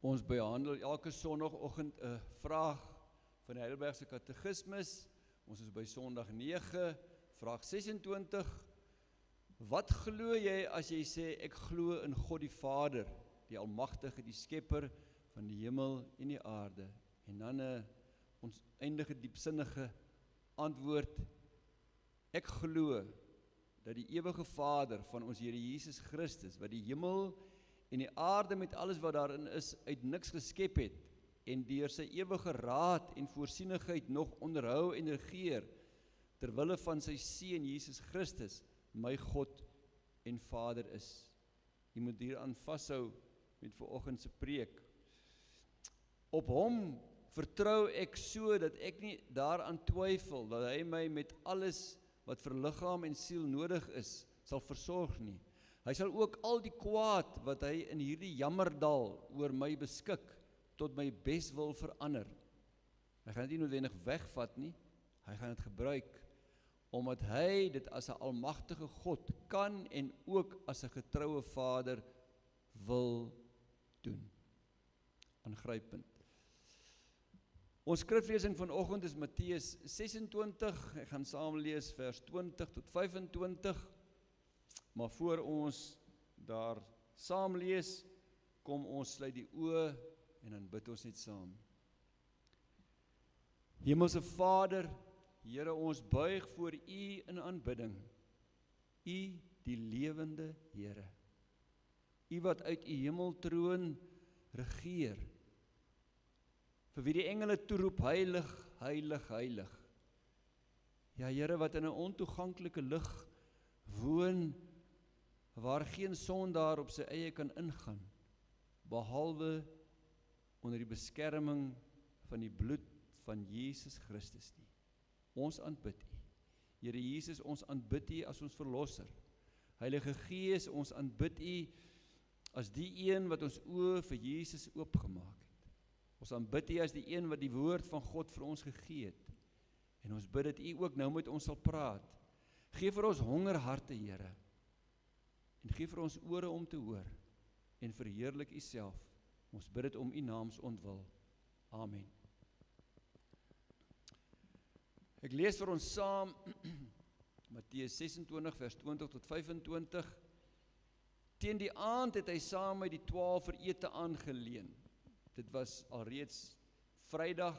Ons behandel elke sondagoggend 'n vraag van die Heidelbergse Katekismus. Ons is by Sondag 9, vraag 26. Wat glo jy as jy sê, ek glo in God die Vader, die Almagtige, die Skepper van die hemel en die aarde? En dan 'n ons eindige diepsinnige antwoord, ek glo dat die ewige Vader van ons Here Jesus Christus, wat die hemel en die aarde met alles wat daarin is, uit niks geskep het, en deur sy ewige raad en voorsienigheid nog onderhou en regeer, terwille van sy Seun Jesus Christus, my God en Vader is. Jy moet hieraan vashou met vanoggend se preek. Op hom vertrou ek so, dat ek nie daaraan twyfel, dat hy my met alles wat vir liggaam en siel nodig is, sal versorg nie. Hy sal ook al die kwaad wat hy in hierdie jammerdal oor my beskik, tot my beswil verander. Hy gaan dit nie noodwendig wegvat nie, hy gaan dit gebruik, omdat hy dit as 'n almagtige God kan en ook as 'n getroue Vader wil doen. Aangrypend. Ons skriflesing vanoggend is Matteus 26, ek gaan saam lees vers 20 tot 25, maar voor ons daar saam lees, kom ons sluit die oë en dan bid ons net saam. Hemelse Vader, Here, ons buig voor U in aanbidding, U die lewende Here, U wat uit U hemeltroon regeer, vir wie die engele toeroep, heilig, heilig, heilig. Ja, Here, wat in 'n ontoeganklike lig woon, waar geen sondaar op sy eie kan ingaan, behalwe onder die beskerming van die bloed van Jesus Christus nie. Ons aanbid U. Here Jesus, ons aanbid U as ons verlosser. Heilige Gees, ons aanbid U as die een wat ons oë vir Jesus oopgemaak het. Ons aanbid U as die een wat die woord van God vir ons gegee het. En ons bid dat U ook nou met ons sal praat. Gee vir ons honger harte, Here. En gee vir ons ore om te hoor. En verheerlik U self. Ons bid dit om U naams ontwil. Amen. Ek lees vir ons saam Matteus 26 vers 20 tot 25. Teen die aand het hy saam met die 12 vir ete aangeleen. Dit was alreeds Vrydag.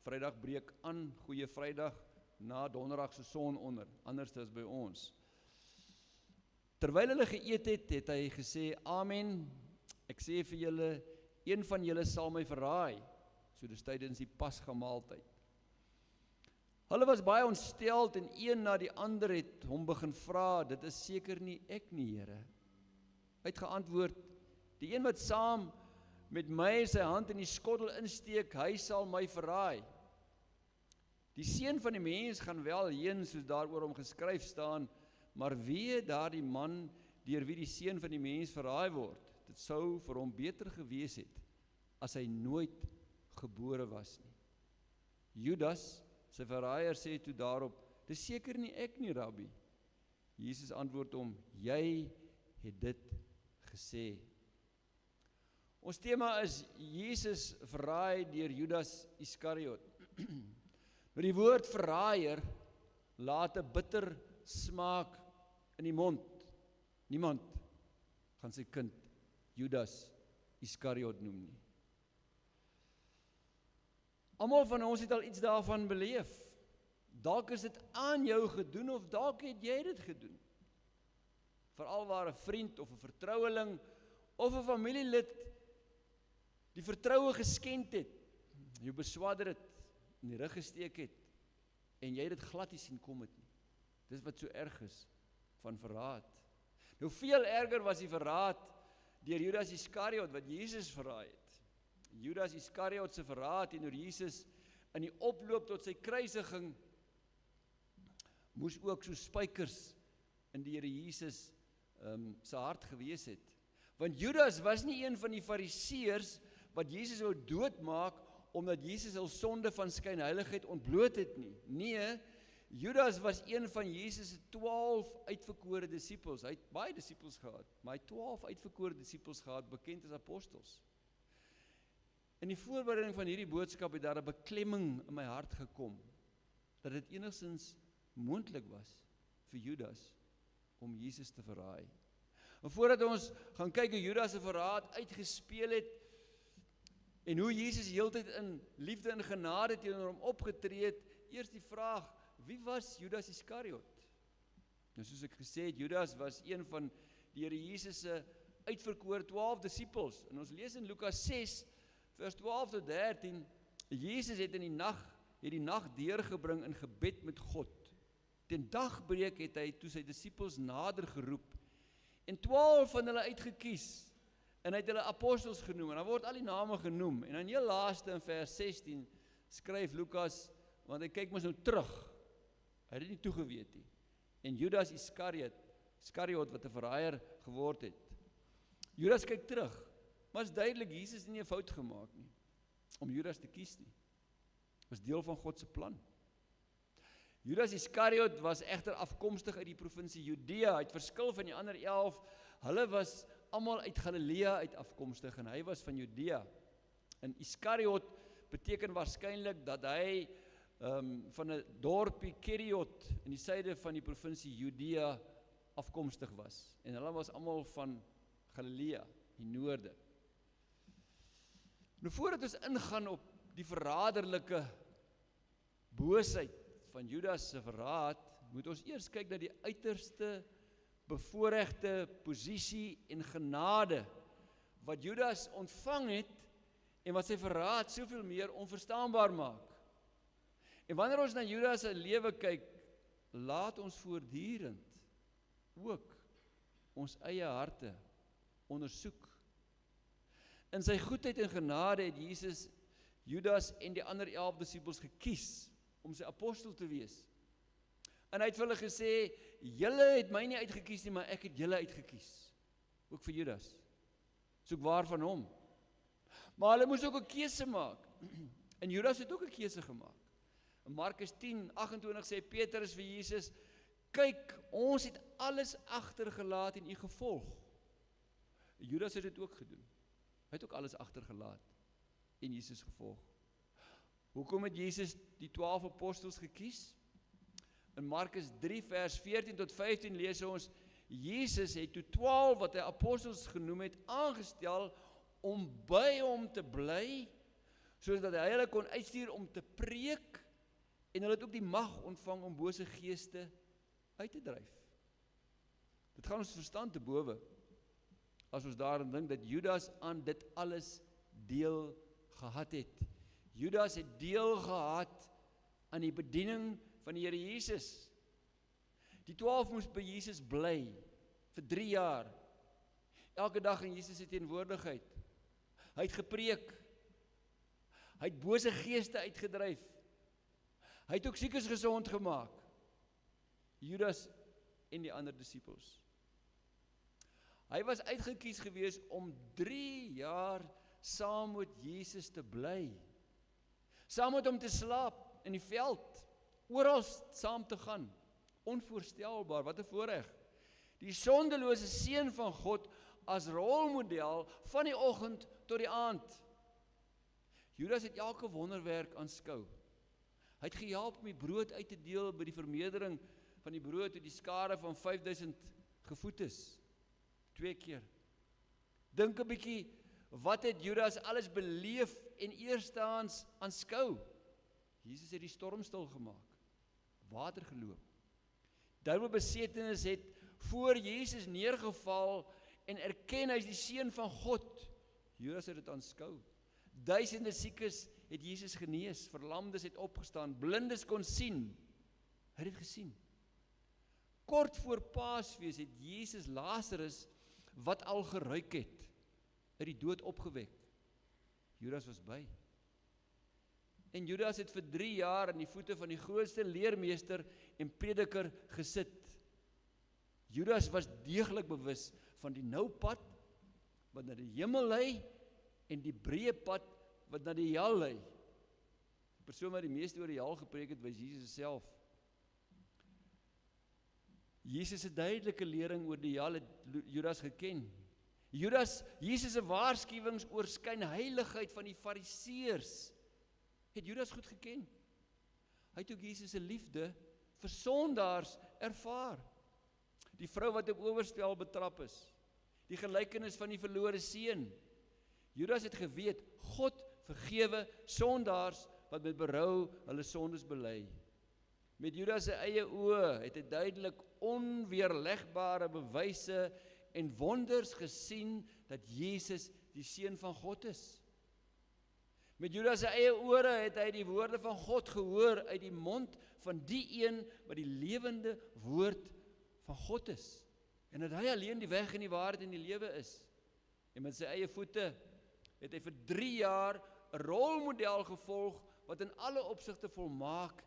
Vrydag breek aan, goeie Vrydag, na Donderdag se son onder, anders as by ons. Terwyl hulle geëet het, het hy gesê, Amen, ek sê vir julle, een van julle sal my verraai, so dis tydens die Pasgamaaltyd. Hulle was baie ontsteld en een na die ander het hom begin vra, dit is seker nie ek nie, Here. Hy het geantwoord, die een wat saam met my sy hand in die skottel insteek, hy sal my verraai. Die Seun van die mens gaan wel heen, soos daaroor hom geskryf staan, maar wee daardie man, deur wie die Seun van die mens verraai word. Dit sou vir hom beter gewees het, as hy nooit gebore was nie. Judas, sy verraaier, sê toe daarop, dis seker nie ek nie, Rabbi. Jesus antwoord hom, jy het dit gesê. Ons tema is Jesus verraai deur Judas Iskariot. Nou die woord verraaier laat 'n bitter smaak in die mond. Niemand gaan sy kind Judas Iskariot noem nie. Almal van ons het al iets daarvan beleef. Dalk is dit aan jou gedoen of dalk het jy dit gedoen. Veral waar 'n vriend of 'n vertroueling of 'n familielid die vertroue geskend het, jou beswadder het, in die rug gesteek het, en jy dit glad nie sien kom het nie. Dis wat so erg is van verraad. Nou veel erger was die verraad deur Judas Iskariot wat Jesus verraai het. Judas Iskariot se verraad teenoor Jesus in die oploop tot sy kruisiging moes ook so spykers in die Here Jesus se hart gewees het. Want Judas was nie een van die Fariseërs wat Jesus wou doodmaak omdat Jesus hul sonde van skynheiligheid ontbloot het nie. Nee, Judas was een van Jesus se 12 uitverkore disippels. Hy het baie disippels gehad, maar hy het 12 uitverkore disippels gehad, bekend as apostels. In die voorbereiding van hierdie boodskap het daar 'n beklemming in my hart gekom, dat dit enigstens moontlik was vir Judas om Jesus te verraai. En voordat ons gaan kyk hoe Judas se verraad uitgespeel het, en hoe Jesus heeltyd in liefde en genade teenoor hom opgetree het, eers die vraag, wie was Judas Iskariot? Nou soos ek gesê het, Judas was een van die Here Jesus se uitverkoor 12 disippels. En ons lees in Lukas 6, vers 12 tot 13, Jesus het die nag deurgebring in gebed met God. Ten dagbreek het hy toe sy disippels nader geroep, en 12 van hulle uitgekies, en hy het hulle apostels genoem, en dan word al die name genoem, en dan heel laaste in vers 16, skryf Lukas, want hy kyk mos nou terug, hy het dit nie toegeweet nie, en Judas Iskariot wat 'n verraaier geword het. Judas kyk terug, maar is duidelik, Jesus het nie 'n fout gemaak nie, om Judas te kies nie. Dit was deel van God se plan. Judas Iskariot was egter afkomstig uit die provinsie Judea, het verskil van die ander 11, hulle was almal uit Galilea uit afkomstig, en hy was van Judea. En Iskariot beteken waarskynlik dat hy van 'n dorpie Keriot in die suide van die provinsie Judea afkomstig was. En hulle was almal van Galilea, die noorde. Nou voordat ons ingaan op die verraderlike boosheid van Judas se verraad, moet ons eers kyk na die uiterste bevoorregte posisie en genade wat Judas ontvang het en wat sy verraad soveel meer onverstaanbaar maak. En wanneer ons na Judas se lewe kyk, laat ons voortdurend ook ons eie harte ondersoek. In sy goedheid en genade het Jesus Judas en die ander 11 disippels gekies om sy apostel te wees. En hy het vir hulle gesê, julle het my nie uitgekies nie, maar ek het julle uitgekies. Ook vir Judas. Soek waar van hom. Maar hulle moes ook 'n keuse maak. En Judas het ook 'n keuse gemaak. In Markus 10:28 sê Petrus vir Jesus, kyk, ons het alles agtergelaat en u gevolg. Judas het dit ook gedoen. Hy het ook alles agtergelaat en Jesus gevolg. Hoekom het Jesus die 12 apostels gekies? In Markus 3 vers 14 tot 15 lees ons, Jesus het toe 12 wat hy apostels genoem het, aangestel om by hom te bly, sodat hy hulle kon uitstuur om te preek, en hulle het ook die mag ontvang om bose geeste uit te dryf. Dit gaan ons verstand te bowe, as ons daarin dink dat Judas aan dit alles deel gehad het. Judas het deel gehad aan die bediening van die Here Jesus. Die 12 moes by Jesus bly, vir 3 jaar, elke dag in Jesus se teenwoordigheid. Hy het gepreek, hy het bose geeste uitgedryf, hy het ook siekes gesond gemaak, Judas en die ander disippels. Hy was uitgekies gewees om 3 jaar saam met Jesus te bly, saam met hom te slaap in die veld, oral saam te gaan, onvoorstelbaar, wat 'n voorreg. Die sondelose seun van God as rolmodel van die oggend tot die aand. Judas het elke wonderwerk aanskou. Hy het gehelp om die brood uit te deel by die vermeerdering van die brood toe die skare van 5000 gevoed is. 2 keer. Dink 'n bietjie, wat het Judas alles beleef en eerstehands aanskou? Jesus het die storm stil gemaak, water geloop. Duiwelbesetenis het voor Jesus neergeval en erken hy is die seun van God. Judas het dit aanskou. Duisende siekes het Jesus genees, verlamdes het opgestaan, blindes kon sien. Hy het dit gesien. Kort voor Paasfees het Jesus Lazarus, wat al geruik het, uit die dood opgewek. Judas was by. En Judas het vir 3 jaar aan die voete van die grootste leermeester en prediker gesit. Judas was deeglik bewus van die nou pad wat na die hemel lei en die breë pad wat na die hel lei. Die persoon wat die meeste oor die hel gepreek het, was Jesus self. Jesus se duidelike lering oor die hel het Judas geken. Jesus' waarskuwings oor skynheiligheid van die Fariseërs, het Judas goed geken. Hy het ook Jesus' liefde vir sondaars ervaar. Die vrou wat op oorspel betrap is, die gelykenis van die verlore seun. Judas het geweet, God vergewe sondaars wat met berou hulle sondes bely. Met Judas se eie oë het hy duidelik onweerlegbare bewyse en wonders gesien dat Jesus die seun van God is. Met Judas se eie ore het hy die woorde van God gehoor uit die mond van die een wat die lewende woord van God is. En dat hy alleen die weg en die waarheid en die lewe is. En met sy eie voete het hy vir 3 jaar 'n rolmodel gevolg wat in alle opsigte volmaak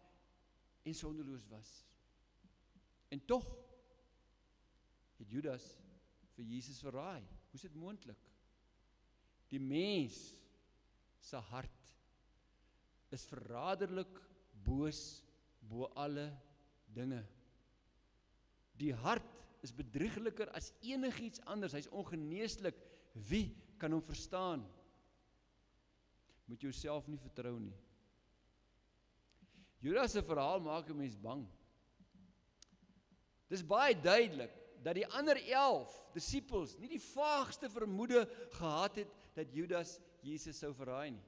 en sondeloos was. En tog het Judas vir Jesus verraai. Hoe is dit moontlik? Die mens se hart is verraderlik boos bo alle dinge. Die hart is bedriegliker as enigiets anders. Hy's ongeneeslik. Wie kan hom verstaan? Moet jouself nie vertrou nie. Judas se verhaal maak 'n mens bang. Dis baie duidelik dat die ander 11 disippels nie die vaagste vermoede gehad het dat Judas Jesus sou verraai nie.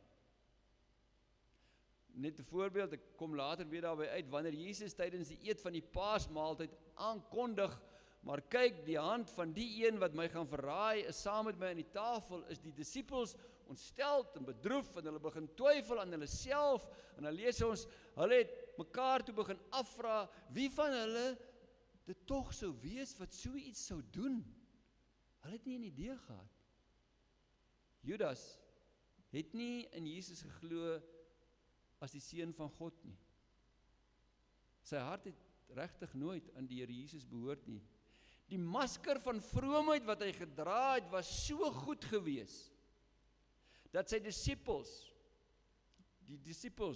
Net 'n voorbeeld, ek kom later weer daarby uit, wanneer Jesus tydens die eet van die Paasmaaltyd aankondig, maar kyk, die hand van die een wat my gaan verraai is saam met my aan die tafel, is die disippels ontsteld en bedroef en hulle begin twyfel aan hulle self en dan lees ons, hulle het mekaar toe begin afvra, wie van hulle dit tog sou wees wat so iets sou doen. Hulle het nie 'n idee gehad. Judas het nie in Jesus geglo as die seun van God nie. Sy hart het regtig nooit aan die Here Jesus behoort nie. Die masker van vroomheid wat hy gedra het, was so goed gewees, dat sy disippels,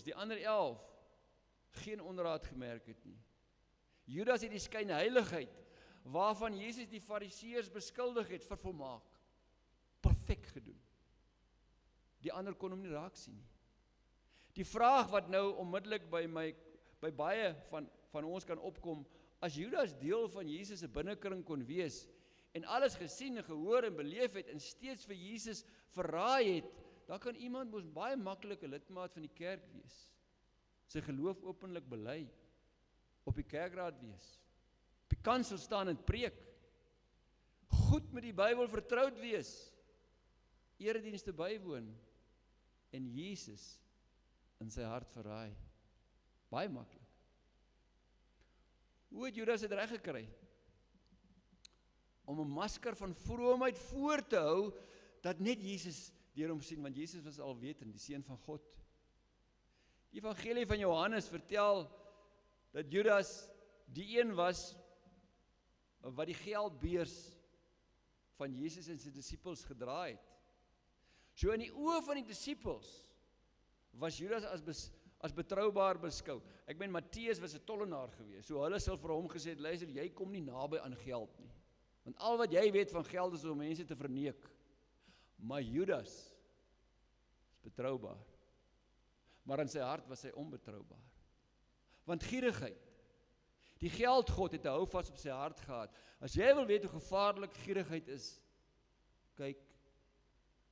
die ander 11, geen onraad gemerk het nie. Judas het die skynheiligheid, waarvan Jesus die Fariseërs beskuldig het, vervolmaak. Perfek gedoen. Die ander kon hom nie raak sien nie. Die vraag wat nou onmiddellik by baie van ons kan opkom, as Judas deel van Jesus se binnekring kon wees, en alles gesien en gehoor en beleef het, en steeds vir Jesus verraai het, dan kan iemand mos baie maklik 'n lidmaat van die kerk wees, sy geloof openlik bely, op die kerkraad wees, op die kansel staan en preek, goed met die Bybel vertroud wees, eredienste bywoon, en Jesus in sy hart verraai. Baie maklik. Hoe het Judas dit reg gekry? Om 'n masker van vroomheid voor te hou, dat net Jesus deur hom sien, want Jesus was alwetend, die seun van God. Die evangelie van Johannes vertel dat Judas die een was wat die geldbeurs van Jesus en sy disippels gedra het. So in die oë van die disippels was Judas as betroubaar beskou. Ek meen Matteus was 'n tollenaar geweest. So hulle sal vir hom gesê het, luister, jy kom nie naby aan geld nie. Want al wat jy weet van geld is om mense te verneek. Maar Judas is betroubaar. Maar in sy hart was hy onbetroubaar. Want gierigheid, die geldgod het 'n houvas op sy hart gehad. As jy wil weet hoe gevaarlik gierigheid is, kyk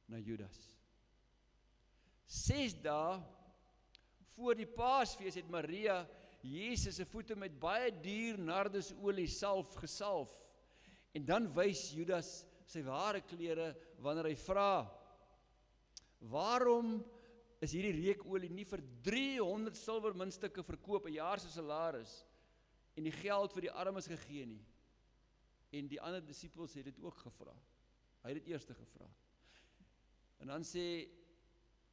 na Judas. 6 dae voor die Paasfees het Maria Jesus se voete met baie duur nardesolie gesalf. En dan wys Judas sy ware klere wanneer hy vra, waarom is hierdie reukolie nie vir 300 silwermuntstukke verkoop, 'n jaar se salaris, en die geld vir die armes gegee nie? En die ander disippels het dit ook gevra. Hy het dit eers gevra. En dan sê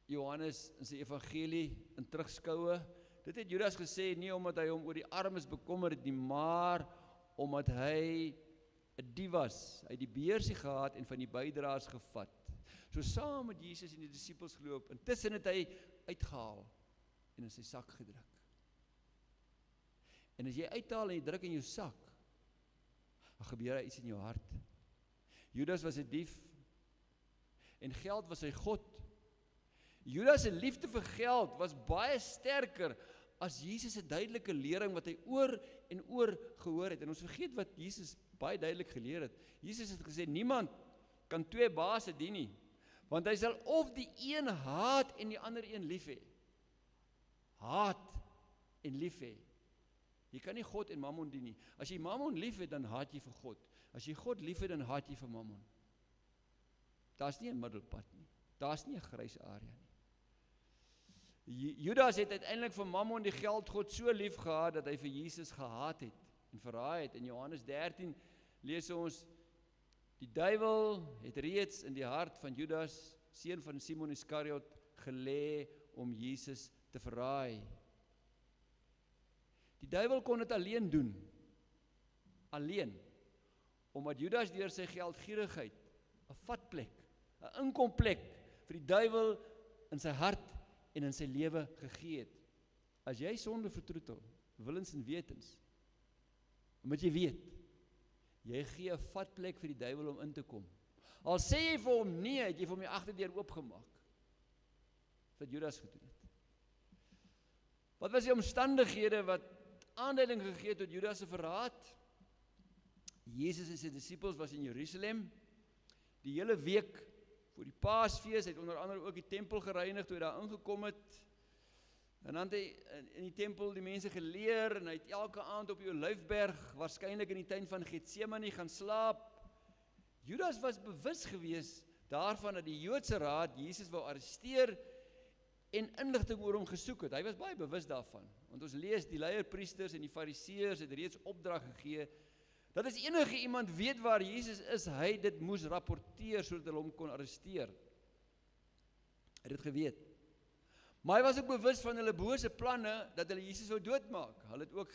Johannes in sy evangelie in terugskoue, dit het Judas gesê nie omdat hy hom oor die armes bekommer het nie, maar omdat hy 'n dief was. Hy het die beursie gehad en van die bydraers gevat. So saam met Jesus en die disippels geloop, intussen het hy uitgehaal en in sy sak gedruk. En as jy uithaal en jy druk in jou sak, dan gebeur daar iets in jou hart. Judas was 'n dief en geld was sy God. Judas se liefde vir geld was baie sterker as Jesus se duidelike lering wat hy oor en oor gehoor het. En ons vergeet wat Jesus baie duidelik geleer het. Jesus het gesê, niemand kan twee baase dien nie, want hy sal of die een haat en die ander een lief hê. Haat en lief hê. Jy kan nie God en Mammon dien nie. As jy Mammon lief het, dan haat jy vir God. As jy God lief het, dan haat jy vir Mammon. Daar's nie 'n middelpad nie. Daar's nie 'n grys area nie. Judas het uiteindelik vir Mammon die geldgod so lief gehad, dat hy vir Jesus gehaat het en verraai het. In Johannes 13 lees ons, die duiwel het reeds in die hart van Judas, seun van Simon Iskariot, gelê om Jesus te verraai. Die duiwel kon dit alleen doen. Alleen. Omdat Judas deur sy geldgierigheid 'n vatplek, 'n inkomplek vir die duiwel in sy hart en in sy lewe gegee het. As jy sonde vertroetel, willens en wetens, moet jy weet, jy gee 'n vatplek vir die duiwel om in te kom. Al sê jy vir hom nee, het jy vir hom die agterdeur oopgemaak. Wat Judas gedoen het. Wat was die omstandighede wat aanleiding gegee het tot Judas se verraad? Jesus en sy disippels was in Jerusalem, die hele week voor die Paasfees, het onder andere ook die tempel gereinig toe hy daar ingekom het. En dan het hy in die tempel die mense geleer, en hy het elke aand op die Olyfberg, waarskynlik in die tuin van Getsemane gaan slaap. Judas was bewus gewees daarvan dat die Joodse raad Jesus wou arresteer en inligting oor hom gesoek het. Hy was baie bewus daarvan, want ons lees die leierpriesters en die fariseërs het reeds opdrag gegee, dat as enige iemand weet waar Jesus is, hy dit moes rapporteer, sodat hulle hom kon arresteer. Hy het dit geweet. Maar hy was ook bewus van hulle bose planne, dat hulle Jesus wou doodmaak. Hulle het ook,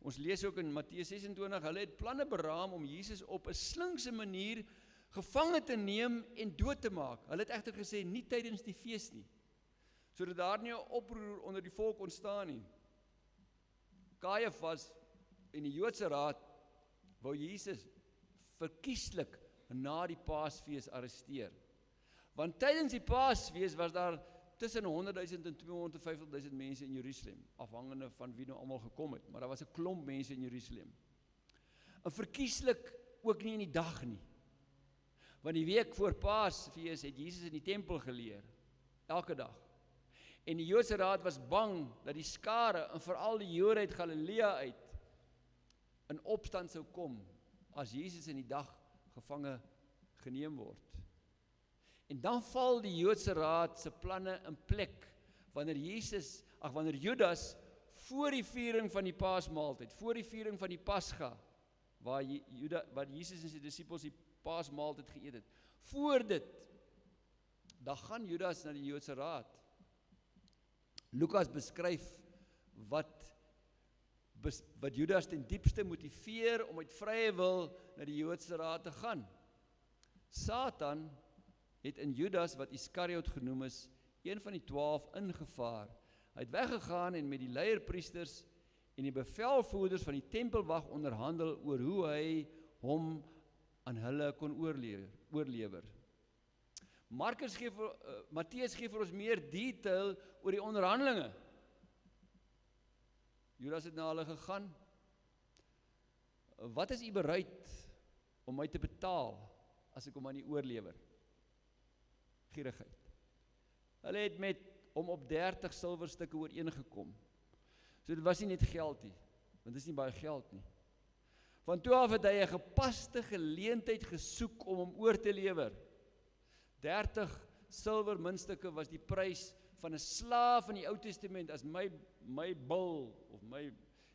ons lees ook in Matteus 26, hulle het planne beraam om Jesus op 'n slinkse manier gevange te neem en dood te maak. Hulle het egter gesê, nie tydens die fees nie, sodat daar nie 'n oproer onder die volk ontstaan nie. Kajafas en die Joodse raad wou Jesus verkieslik na die Paasfees arresteer. Want tydens die Paasfees was daar tussen 100.000 en 250.000 mense in Jerusalem, afhangende van wie nou almal gekom het, maar daar was 'n klomp mense in Jerusalem. En verkieslik ook nie in die dag nie. Want die week voor Paasfees het Jesus in die tempel geleer, elke dag. En die Joodse raad was bang dat die skare, en veral die Jode uit Galilea uit, in opstand sou kom, as Jesus in die dag gevange geneem word. En dan val die Joodse raad se planne in plek, wanneer Judas voor die viering van die Paasmaaltyd, voor die viering van die Pasga, waar Jesus en sy disippels die Paasmaaltyd geëet het, voor dit, dan gaan Judas na die Joodse raad. Lukas beskryf wat Judas ten diepste motiveer om uit vrye wil na die Joodse raad te gaan. Satan het in Judas, wat Iskariot genoem is, een van die 12 ingevaar. Hy het weggegaan en met die leierpriesters en die bevelvoerders van die tempelwag onderhandel oor hoe hy hom aan hulle kon oorlewer. Matteus gee vir ons meer detail oor die onderhandelinge. Judas het na hulle gegaan. Wat is u bereid om my te betaal as ek hom aan u oorlewer? Gierigheid. Hulle het met hom op 30 silwerstukke ooreengekom. So dit was nie net geld nie, want dit is nie baie geld nie. Van toe af het hy 'n gepaste geleentheid gesoek om hom oor te lewer. 30 silwer muntstukke was die prys van 'n slaaf in die Ou Testament. As my bul of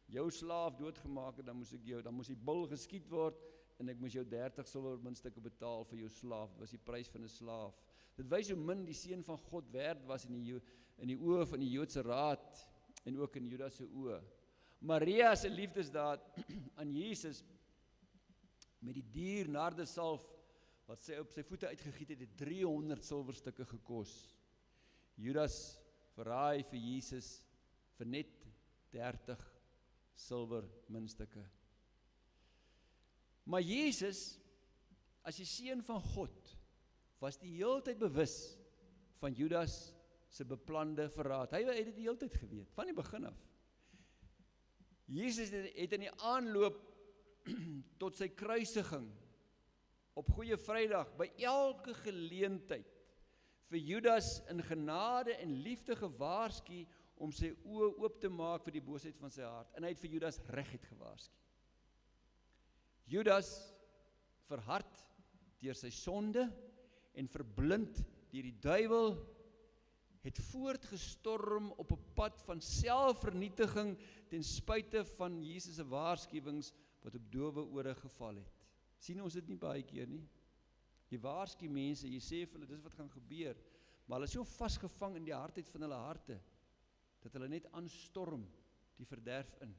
jou slaaf doodgemaak het, dan moes die bul geskiet word en ek moes jou 30 silwer muntstukke betaal vir jou slaaf. Dit was die prys van 'n slaaf. Dit wys hoe min die seun van God werd was in die oë van die Joodse raad en ook in Judas se oë. Maria se liefdesdaad aan Jesus met die duur nardesalf wat sy op sy voete uitgegiet het 300 silwerstukke gekos. Judas verraai vir Jesus vir net 30 silwer muntstukke. Maar Jesus, as die seun van God, was die heeltyd bewus van Judas se beplande verraad. Hy het dit die heeltyd geweet, van die begin af. Jesus het in die aanloop tot sy kruisiging op Goeie Vrydag by elke geleentheid vir Judas in genade en liefde gewaarsku om sy oë oop te maak vir die boosheid van sy hart. En hy het vir Judas reguit gewaarsku. Judas, verhard deur sy sonde en verblind deur die duiwel, het voortgestorm op 'n pad van selfvernietiging ten spyte van Jesus se waarskuwings wat op dowe ore geval het. Sien ons dit nie baie keer nie? Jy waarsku mense, jy sê vir hulle, dis wat gaan gebeur, maar hulle is so vasgevang in die hardheid van hulle harte, dat hulle net aanstorm die verderf in.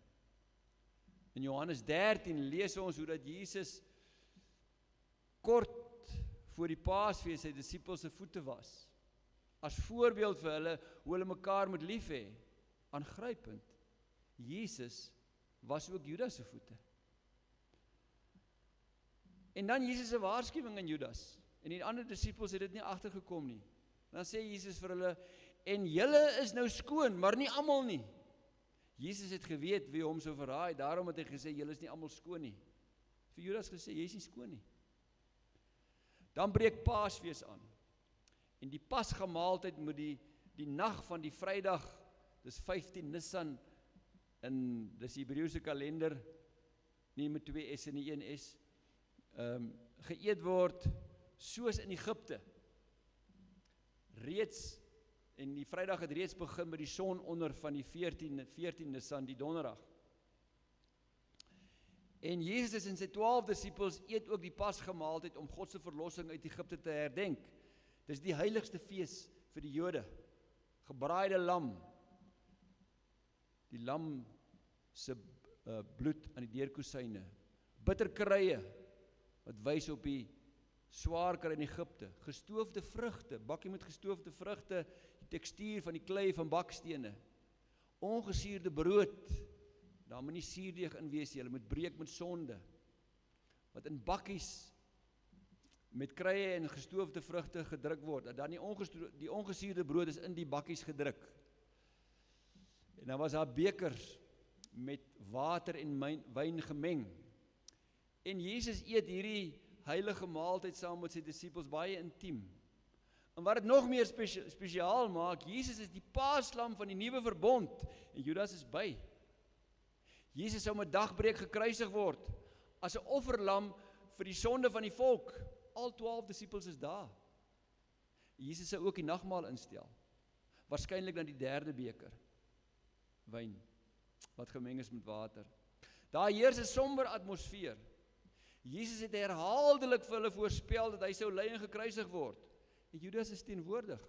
In Johannes 13 lees ons hoe dat Jesus kort voor die Paasfees sy disippels se voete was, as voorbeeld vir hulle, hoe hulle mekaar moet lief hê, aangrypend. Jesus was ook Judas se voete. En dan Jesus se waarskuwing aan Judas, en die ander disippels het dit nie agtergekom nie. Dan sê Jesus vir hulle, en julle is nou skoon, maar nie almal nie. Jesus het geweet wie hom sou verraai, daarom het hy gesê, julle is nie almal skoon nie. Vir Judas gesê, jy is nie skoon nie. Dan breek Paasfees aan. En die Pasgamaaltyd moet die nag van die Vrydag, dis 15 Nisan, in dis die Hebreëse kalender, nie met 2 S en nie 1 S, geëet word, soos in Egipte. Reeds, en die Vrydag het reeds begin met die son onder van die 14 Nisan, die donderdag. En Jesus en sy 12 disippels eet ook die Pasgamaaltyd om God se verlossing uit Egipte te herdenk. Dis die heiligste fees vir die Jode. Gebraaide lam. Die lam se bloed aan die deurkosyne. Bitterkruie wat wys op die swaar kry in Egipte. Gestoofde vrugte, bakkie met gestoofde vrugte, die tekstuur van die klei van bakstene. Ongesuurde brood. Daar moet nie suurdeeg in wees, jy moet breek met sonde. Wat in bakkies met kruie en gestoofde vrugte gedruk word. Dan die ongesuurde brood is in die bakkies gedruk. En dan was daar bekers met water en wyn gemeng. En Jesus eet hierdie heilige maaltyd saam met sy disippels baie intiem. En wat dit nog meer spesiaal maak, Jesus is die paaslam van die nuwe verbond en Judas is by. Jesus sou met dagbreek gekruisig word as 'n offerlam vir die sonde van die volk. Al 12 disippels is daar. Jesus sou ook die nagmaal instel. Waarskynlik dan die 3de beker wyn wat gemeng is met water. Daar heers 'n somber atmosfeer. Jesus het herhaaldelik vir hulle voorspel dat hy sou ly en gekruisig word. En Judas is teenwoordig.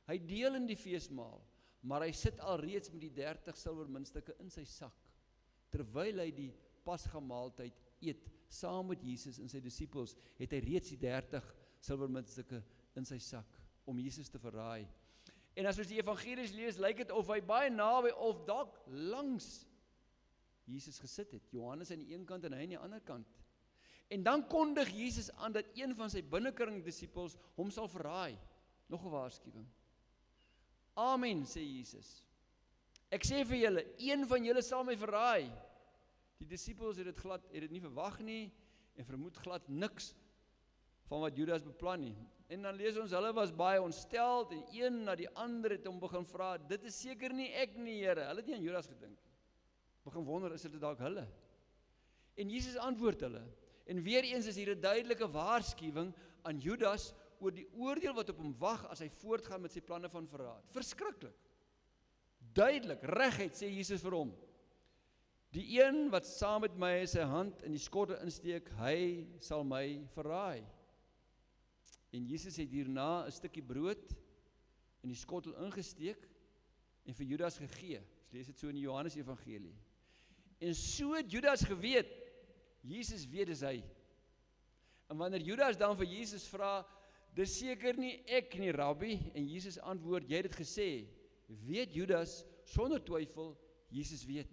Hy deel in die feesmaal, maar hy sit alreeds met die 30 silwermuntstukke in sy sak, terwyl hy die Pasgamaaltyd eet, saam met Jesus en sy disippels, het hy reeds die 30 silwermuntstukke in sy sak, om Jesus te verraai. En as ons die evangelies lees, lyk dit of hy baie naby of dalk langs Jesus gesit het. Johannes aan die een kant en hy aan die ander kant. En dan kondig Jesus aan dat een van sy binnekring disippels hom sal verraai. Nog 'n waarskuwing. Amen, sê Jesus. Ek sê vir julle, een van julle sal my verraai. Die disippels het dit nie verwag nie en vermoed glad niks van wat Judas beplan nie. En dan lees ons, hulle was baie ontsteld en een na die ander het hom begin vra, dit is seker nie ek nie, Here. Hulle het nie aan Judas gedink. Begin wonder, is dit dalk hulle? En Jesus antwoord hulle. En weer eens is hier 'n duidelike waarskuwing aan Judas oor die oordeel wat op hom wag as hy voortgaan met sy planne van verraad. Verskriklik. Duidelik, reguit sê Jesus vir hom. Die een wat saam met my sy hand in die skottel insteek, hy sal my verraai. En Jesus het hierna 'n stukkie brood in die skottel ingesteek en vir Judas gegee. Ons lees dit so in die Johannes Evangelie. En so het Judas geweet, Jesus weet dis hy. En wanneer Judas dan vir Jesus vra, dis seker nie ek nie, Rabbi, en Jesus antwoord, jy het dit gesê, weet Judas, sonder twyfel, Jesus weet.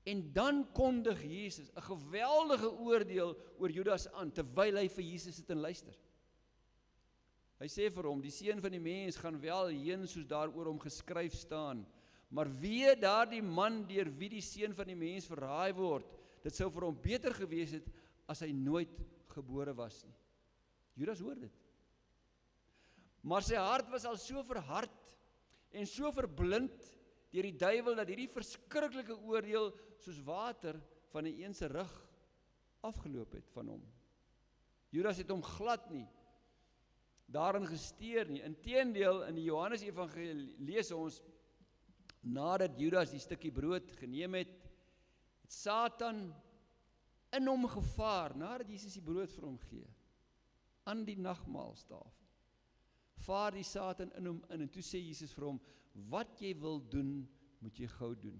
En dan kondig Jesus 'n geweldige oordeel oor Judas aan, terwyl hy vir Jesus sit en luister. Hy sê vir hom, die seun van die mens gaan wel heen soos daar oor hom geskryf staan. Maar wee daardie man deur wie die seun van die mens verraai word. Dit sou vir hom beter gewees het as hy nooit gebore was nie. Judas hoor dit. Maar sy hart was al so verhard en so verblind deur die duiwel dat hierdie verskriklike oordeel soos water van 'n een se rug afgeloop het van hom. Judas het hom glad nie daarin gesteer nie. Inteendeel, in die Johannes Evangelie lees ons, nadat Judas die stukkie brood geneem het, het Satan in hom gevaar, nadat Jesus die brood vir hom gee, aan die nagmaalstafel. Vaar die Satan in hom in, en toe sê Jesus vir hom, wat jy wil doen, moet jy gou doen,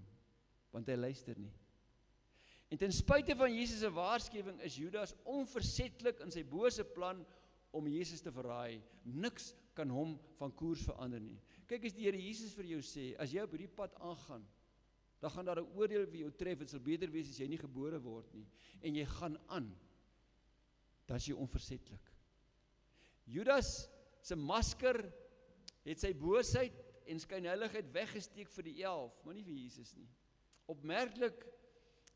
want hy luister nie. En ten spyte van Jesus' se waarskuwing is Judas onversetlik in sy bose plan om Jesus te verraai. Niks kan hom van koers verander nie. Kyk, as die Here Jesus vir jou sê, as jy op hierdie pad aangaan, dan gaan daar 'n oordeel vir jou tref, dit sal beter wees as jy nie gebore word nie, en jy gaan aan, dan is jy onversetlik. Judas se masker het sy boosheid en skynheiligheid weggesteek vir die 11, maar nie vir Jesus nie. Opmerklik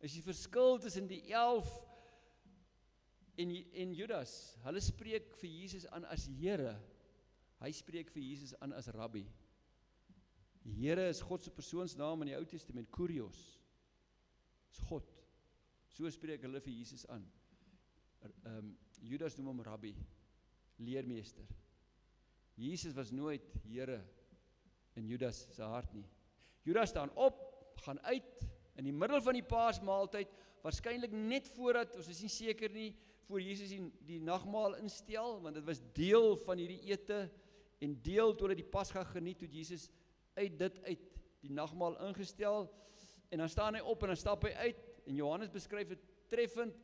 is die verskil tussen die 11 en Judas. Hulle spreek vir Jesus aan as Here, hy spreek vir Jesus aan as Rabbi. Die Here is God se persoonsnaam in die Ou Testament, Kurios, is God. So spreek hulle vir Jesus aan. Judas noem hom Rabbi, leermeester. Jesus was nooit Here in Judas se hart nie. Judas staan op, gaan uit, in die middel van die Paasmaaltyd, waarskynlik net voordat, ons is nie seker nie, voor Jesus die nagmaal instel, want dit was deel van hierdie ete, en deel toe hulle die Pasga geniet, toe Jesus uit die nagmaal ingestel, en dan staan hy op en dan stap hy uit, en Johannes beskryf het treffend,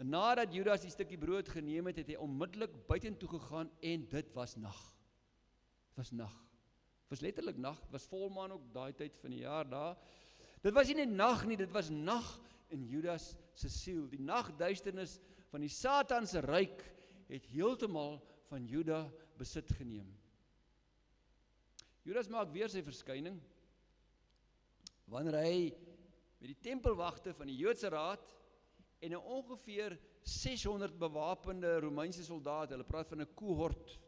nadat Judas die stukkie brood geneem het, het hy onmiddellik buitentoe gegaan, en dit was nag. Dit was nag. Dit was letterlik nag, dit was volmaan ook daai tyd van die jaar daar. Dit was nie net nag nie, dit was nag in Judas se siel. Die nagduisternis van die Satan se ryk het heeltemal van Juda besit geneem. Judas maak weer sy verskyning, wanneer hy met die tempelwagte van die Joodse raad en 'n ongeveer 600 bewapende Romeinse soldate, hulle praat van 'n kohort,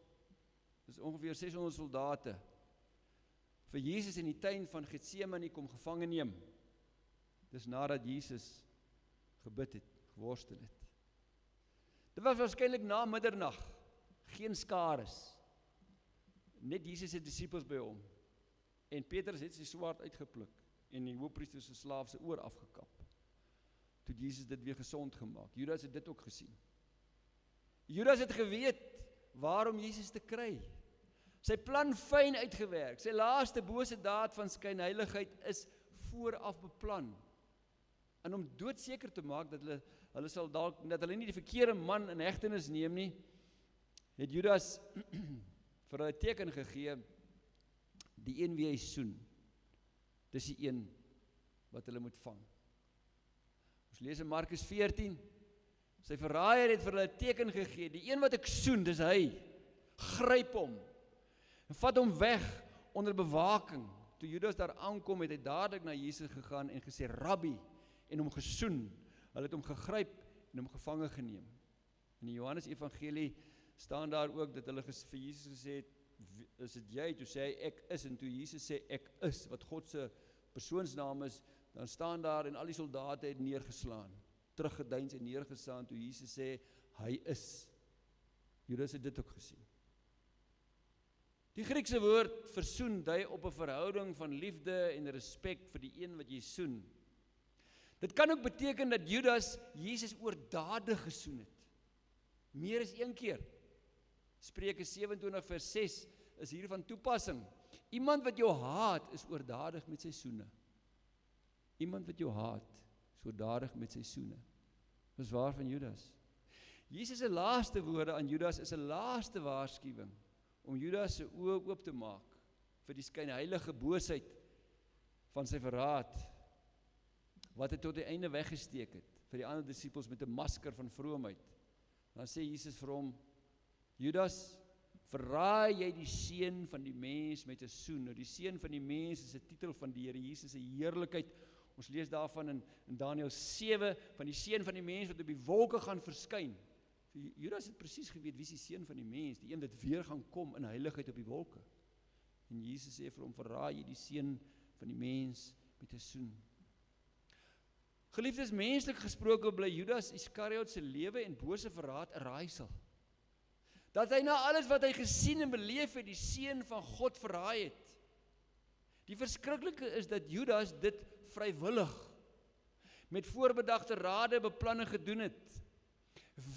dis ongeveer 600 soldate, vir Jesus in die tuin van Getsemane kom gevange neem. Dis nadat Jesus gebid het, geworstel het. Dit was waarskynlik na middernag, geen skares, net Jesus se disippels by hom, en Petrus het sy swaard uitgepluk, en die hoofpriester se slaaf se oor afgekap, toe Jesus dit weer gesond gemaak. Judas het dit ook gesien. Judas het geweet waarom Jesus te kry. Sy plan fyn uitgewerk, sy laaste bose daad van skynheiligheid is vooraf beplan, en om doodseker te maak dat hulle nie die verkeerde man in hegtenis neem nie, het Judas vir hulle teken gegee, die een wie hy soen, dis die een wat hulle moet vang. Ons lees in Markus 14, sy verraaier het vir hulle teken gegee, die een wat ek soen, dis hy, gryp hom, en vat hom weg onder bewaking. Toe Judas daar aankom, het hy dadelik na Jesus gegaan en gesê, Rabbi, en hom gesoen. Hulle het hom gegryp en hom gevange geneem. In die Johannes Evangelie staan daar ook dat hulle vir Jesus gesê het, is dit jy? Toe sê hy, ek is, en toe Jesus sê, ek is, wat God se persoonsnaam is, dan staan daar en al die soldate het neergeslaan, teruggedeins en neergeslaan, toe Jesus sê, hy is. Judas het dit ook gesien. Die Griekse woord versoen dui op 'n verhouding van liefde en respek vir die een wat jy soen. Dit kan ook beteken dat Judas Jesus oordadig gesoen het. Meer as een keer. Spreuke 27 vers 6 is hier van toepassing. Iemand wat jou haat is oordadig met sy soene. Iemand wat jou haat is oordadig met sy soene. Dis waar van Judas. Jesus se laaste woorde aan Judas is 'n laaste waarskuwing om Judas se oë oop te maak vir die skynheilige boosheid van sy verraad, wat hy tot die einde weggesteek het, vir die ander disippels met 'n masker van vroomheid. Dan sê Jesus vir hom, Judas, verraai jy die seun van die mens met 'n soen. Nou die seun van die mens is 'n titel van die Here Jesus se heerlikheid. Ons lees daarvan in Daniël 7 van die seun van die mens wat op die wolke gaan verskyn. So Judas het presies geweet wie is die seun van die mens, die een wat weer gaan kom in heiligheid op die wolke. En Jesus sê vir hom, verraai jy die seun van die mens met 'n soen. Geliefdes, menslik gesproke bly Judas Iskariot se lewe en bose verraad 'n raaisel. Dat hy na alles wat hy gesien en beleef het, die seun van God verraai het. Die verskriklike is dat Judas dit vrywillig, met voorbedagte rade beplanning gedoen het,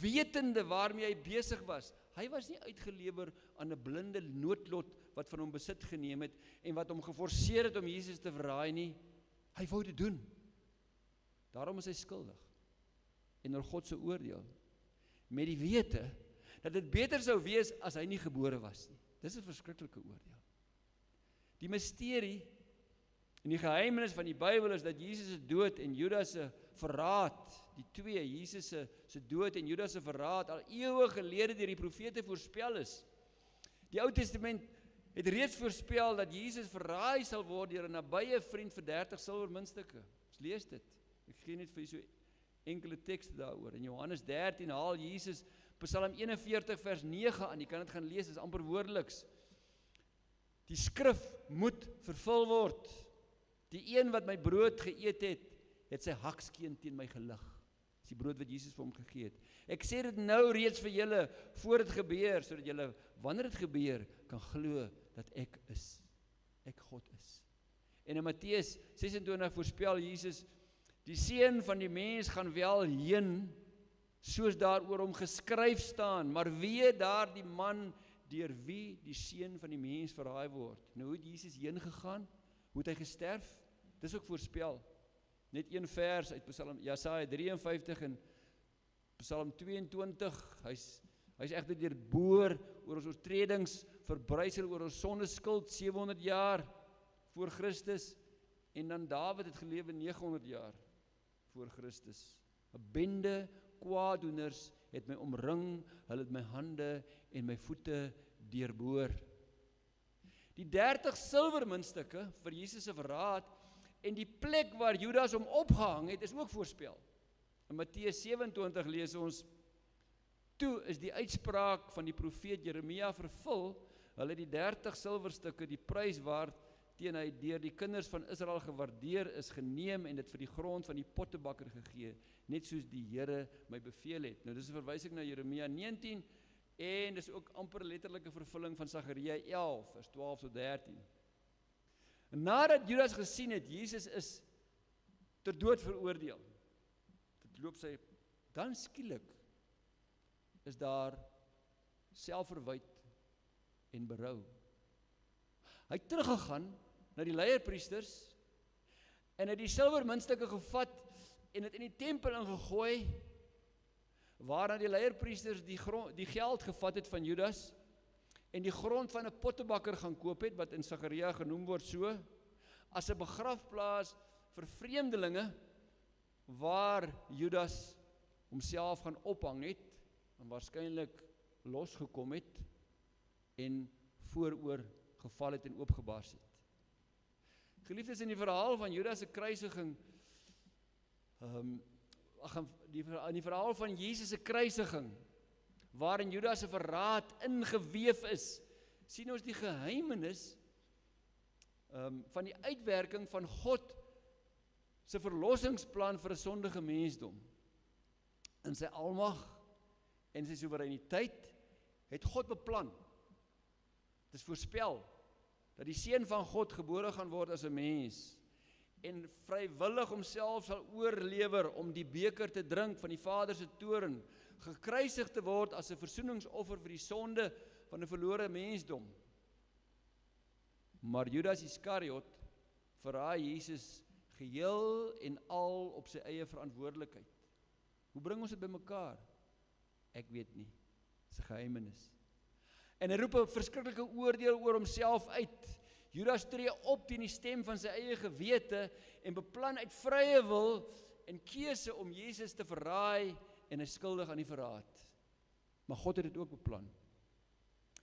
wetende waarmee hy besig was. Hy was nie uitgelewer aan 'n blinde noodlot wat van hom besit geneem het en wat hom geforseer het om Jesus te verraai nie. Hy wou dit doen. Daarom is hy skuldig en oor God se oordeel, met die wete dat dit beter sou wees as hy nie gebore was nie. Dis 'n verskriklike oordeel. Die misterie en die geheimenis van die Bybel is dat Jesus se dood en Judas se verraad, die twee, Jesus se dood en Judas se verraad, al eeue gelede deur die profete voorspel is. Die Ou Testament het reeds voorspel dat Jesus verraai sal word deur 'n nabye vriend vir 30 silwermuntstukke. Ons lees dit. Ek gee net vir julle so enkele tekste daaroor. In Johannes 13 haal Jesus Psalm 41 vers 9 aan. Jy kan dit gaan lees, dit is amper woordeliks. Die skrif moet vervul word. Die een wat my brood geëet het, het sy hakskeen teen my gelig. Dis die brood wat Jesus vir hom gegee het. Ek sê dit nou reeds vir julle voor dit gebeur, sodat julle wanneer dit gebeur kan glo dat ek is. Ek God is. En in Matteus 26 voorspel Jesus, die seun van die mens gaan wel heen, soos daaroor hom geskryf staan, maar wee daardie man deur wie die seun van die mens verraai word. Nou hoe het Jesus heen gegaan? Hoe het hy gesterf? Dis ook voorspel. Net een vers uit Jesaja 53 en Psalm 22. Hy's egter deurboor oor ons oortredings, verbrysel oor ons sondeskuld 700 jaar voor Christus, en dan Dawid het gelewe 900 jaar voor Christus. 'n bende kwaadoeners het my omring, hulle het my hande en my voete deurboor. Die 30 silwermuntstukke vir Jesus se verraad en die plek waar Judas hom opgehang het, is ook voorspel. In Matteus 27 lees ons, toe is die uitspraak van die profeet Jeremia vervul, hulle die 30 silwerstukke, die prys waarteen hy deur die kinders van Israel gewaardeer is, geneem en dit vir die grond van die pottebakker gegee, net soos die Here my beveel het. Nou dis 'n verwysing na Jeremia 19 en dis ook amper letterlike vervulling van Sagaria 11 vers 12 tot 13. En nadat Judas gesien het Jesus is ter dood veroordeel, dit loop sy, dan skielik is daar selfverwyd en berou. Hy het teruggegaan na die leierpriesters en het die silwermuntstukke gevat en het in die tempel ingegooi, waarna die leierpriesters die geld gevat het van Judas en die grond van 'n pottebakker gaan koop het, wat in Sagaria genoem word so, as 'n begrafplaas vir vreemdelinge, waar Judas homself gaan ophang het, en waarskynlik losgekom het, en vooroor geval het en oopgebars het. Geliefdes, in die verhaal van Judas se kruisiging, in die verhaal van Jesus se kruisiging, waarin Judas se verraad ingeweef is, sien ons die geheimenis van die uitwerking van God se verlossingsplan vir 'n sondige mensdom. In sy almag en sy soewereiniteit het God beplan, dit is voorspel, dat die seun van God gebore gaan word as 'n mens, en vrywillig homself sal oorlewer om die beker te drink van die Vader se toorn, gekruisig te word as 'n versoeningsoffer vir die sonde van 'n verlore mensdom. Maar Judas Iskariot verraai Jesus geheel en al op sy eie verantwoordelikheid. Hoe bring ons dit bymekaar? Ek weet nie. Dit is 'n geheimenis. En hy roep 'n verskriklike oordeel oor homself uit. Judas tree op teen die stem van sy eie gewete en beplan uit vrye wil en keuse om Jesus te verraai en hy skuldig aan die verraad. Maar God het dit ook beplan.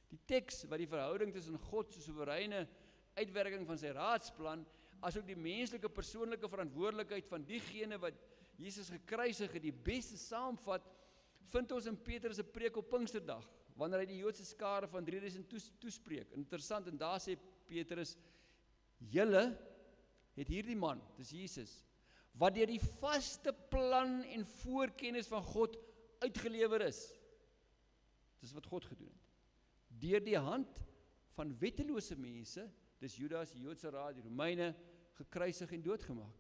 Die teks wat die verhouding tussen God se soewereine uitwerking van sy raadsplan, asook die menslike persoonlike verantwoordelikheid van diegene wat Jesus gekruisig het, die beste saamvat, vind ons in Petrus se preek op Pinksterdag, wanneer hy die Joodse skare van 3000 toespreek. Interessant, en daar sê Petrus, julle het hierdie man, dis Jesus, wat deur die vaste plan en voorkennis van God uitgelewer is. Dis wat God gedoen het. Deur die hand van wettelose mense, dis Judas, die Joodse raad, die Romeine, gekruisig en doodgemaak.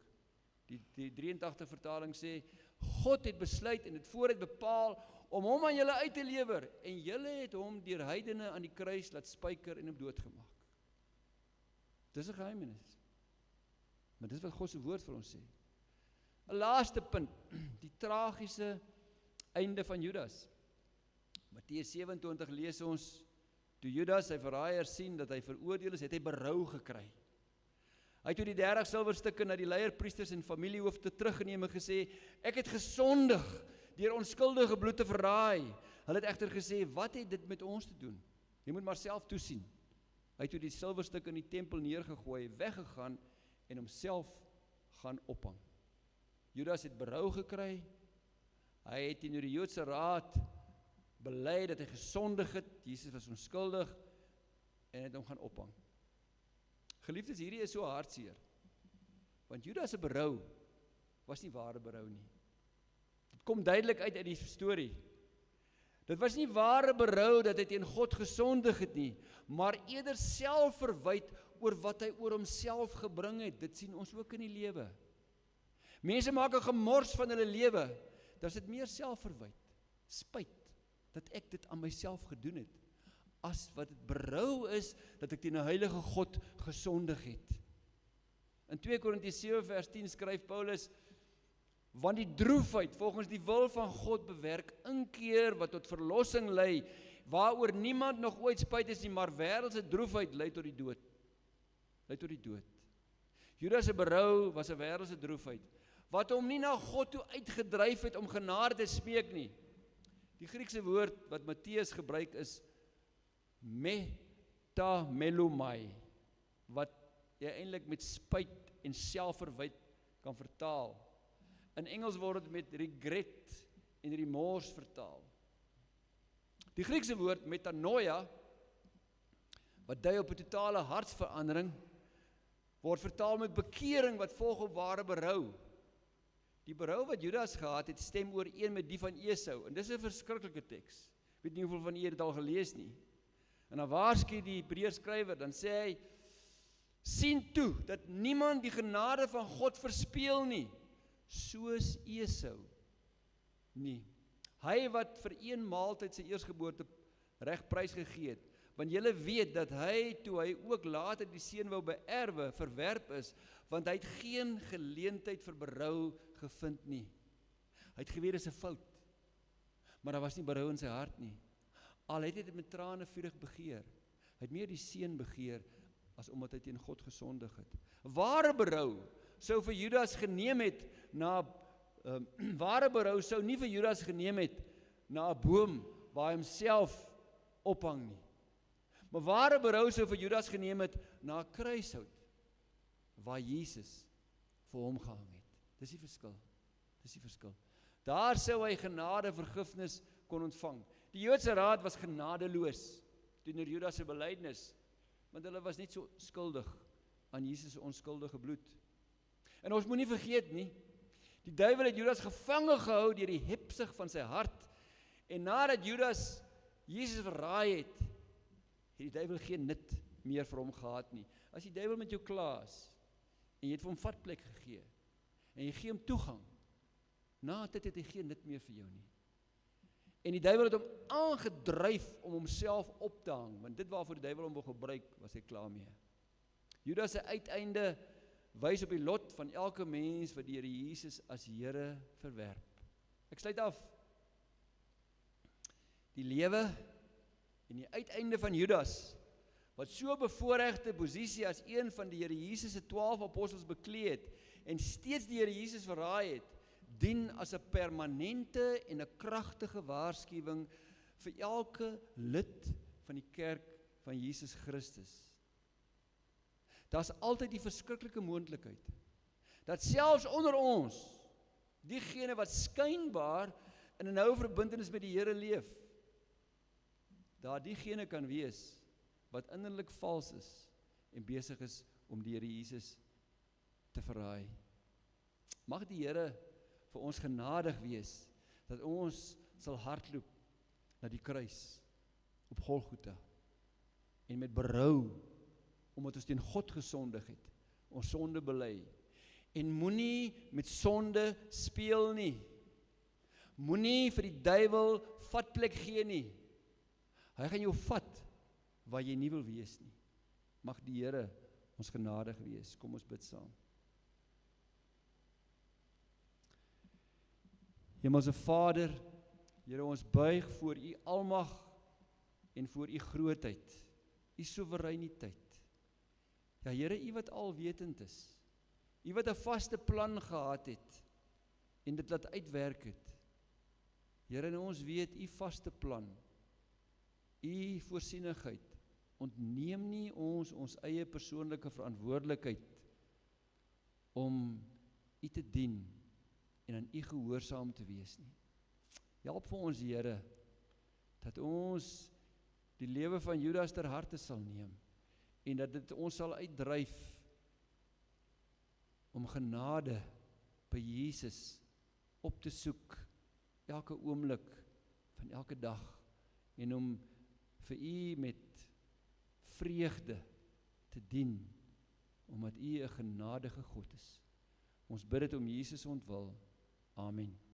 Die 83 vertaling sê, God het besluit en het vooruit bepaal om hom aan julle uit te lewer, en julle het hom deur heidene aan die kruis laat spyker en hom doodgemaak. Dis 'n geheimnis. Maar dis wat God se woord vir ons sê. 'n Laaste punt, die tragiese einde van Judas. Matteus 27 lees ons, toe Judas sy verraaier sien dat hy veroordeel is, het hy berou gekry. Hy het toe die 30 silwerstukke na die leierpriesters en familiehoofde teruggeneem en gesê, ek het gesondig deur onskuldige bloed te verraai. Hulle het egter gesê, wat het dit met ons te doen? Jy moet maar self toesien. Hy het toe die silwerstukke in die tempel neergegooi, weggegaan en homself gaan ophang. Judas het berou gekry. Hy het teenoor die Joodse raad bely dat hy gesondig het. Jesus was onskuldig en het hom gaan ophang. Geliefdes, hierdie is so hartseer. Want Judas se berou was nie ware berou nie. Dit kom duidelik uit die storie. Dit was nie ware berou dat hy teen God gesondig het nie, maar eerder selfverwyd oor wat hy oor homself gebring het. Dit sien ons ook in die lewe. Mense maak 'n gemors van hulle lewe. Dan is dit meer selfverwyd, spyt dat ek dit aan myself gedoen het, as wat dit berou is dat ek teen 'n heilige God gesondig het. In 2 Korintiërs 7 vers 10 skryf Paulus, want die droefheid volgens die wil van God bewerk inkeer wat tot verlossing lei, waaroor niemand nog ooit spyt is nie, maar wêreldse droefheid lei tot die dood. Lei tot die dood. Judas se berou was 'n wêreldse droefheid, wat hom nie na God toe uitgedryf het om genade te smeek nie. Die Griekse woord wat Matteus gebruik is metamelomai, wat jy eintlik met spyt en selfverwyd kan vertaal. In Engels word dit met regret en remorse vertaal. Die Griekse woord metanoia, wat dui op 'n totale hartsverandering, word vertaal met bekering wat volg op ware berou. Die berou wat Judas gehad het, stem ooreen met die van Esau, en dis 'n verskriklike teks. Ek weet nie hoeveel van julle dit al gelees nie. En dan waarsku die Hebreërskrywer, dan sê hy, sien toe, dat niemand die genade van God verspeel nie, soos Esau nie. Hy wat vir een maaltyd sy eersgeboorte reg prysgegee het, want julle weet dat hy, toe hy ook later die seun wou beerwe, verwerp is, want hy het geen geleentheid vir berou gevind nie. Hy het geweet dis 'n fout, maar daar was nie berou in sy hart nie. Al het hy dit met trane vurig begeer. Hy het meer die seun begeer, as omdat hy teen God gesondig het. Ware berou sou vir Judas geneem het na, ware berou sou nie vir Judas geneem het na 'n boom waar hy homself ophang nie. Maar ware berou sou vir Judas geneem het na 'n kruishout, waar Jesus vir hom gehang het. Dis die verskil. Dis die verskil. Daar sou hy genade, vergifnis kon ontvang. Die Joodse raad was genadeloos teenoor Judas se belydenis, want hulle was net so skuldig aan Jesus se onskuldige bloed. En ons moet nie vergeet nie, die duiwel het Judas gevange gehou deur die hebsug van sy hart, en nadat Judas Jesus verraai het, die duiwel geen nut meer vir hom gehad nie. As die duiwel met jou klaar is, en jy het vir hom vatplek gegee, en jy gee hom toegang, na dit het hy geen nut meer vir jou nie. En die duiwel het hom aangedryf om homself op te hang, want dit waarvoor die duiwel hom wil gebruik, was hy klaar mee. Judas se uiteinde wys op die lot van elke mens wat die Here Jesus as Here verwerp. Ek sluit af. Die lewe en die uiteinde van Judas, wat so bevoorregte posisie as een van die Here Jesus se 12 apostels bekleed het, en steeds die Here Jesus verraai het, dien as 'n permanente en 'n kragtige waarskuwing vir elke lid van die kerk van Jesus Christus. Daar's altyd die verskriklike moontlikheid, dat selfs onder ons, diegene wat skynbaar in 'n noue verbintenis met die Here leef, daar diegene kan wees, wat innerlik vals is, en besig is om die Here Jesus te verraai. Mag die Here vir ons genadig wees, dat ons sal hardloop na die kruis op Golgotha, en met berou, omdat ons teen God gesondig het, ons sonde bely, en moenie met sonde speel nie, moenie vir die duiwel vatplek gee nie, hy gaan jou vat, waar jy nie wil wees nie. Mag die Here ons genadig wees. Kom ons bid saam. Hemelse Vader, Here, ons buig voor U almag en voor U grootheid, U soewereiniteit. Ja Here, U wat alwetend is, U wat 'n vaste plan gehad het en dit laat uitwerk het. Here, en ons weet U vaste plan, U voorsienigheid, ontneem nie ons eie persoonlike verantwoordelikheid om U te dien en aan U gehoorsaam te wees nie. Help vir ons, Here, dat ons die lewe van Judas ter harte sal neem en dat dit ons sal uitdryf om genade by Jesus op te soek elke oomblik van elke dag en om vir U met vreugde te dien, omdat U 'n genadige God is. Ons bid dit om Jesus ontwil. Amen.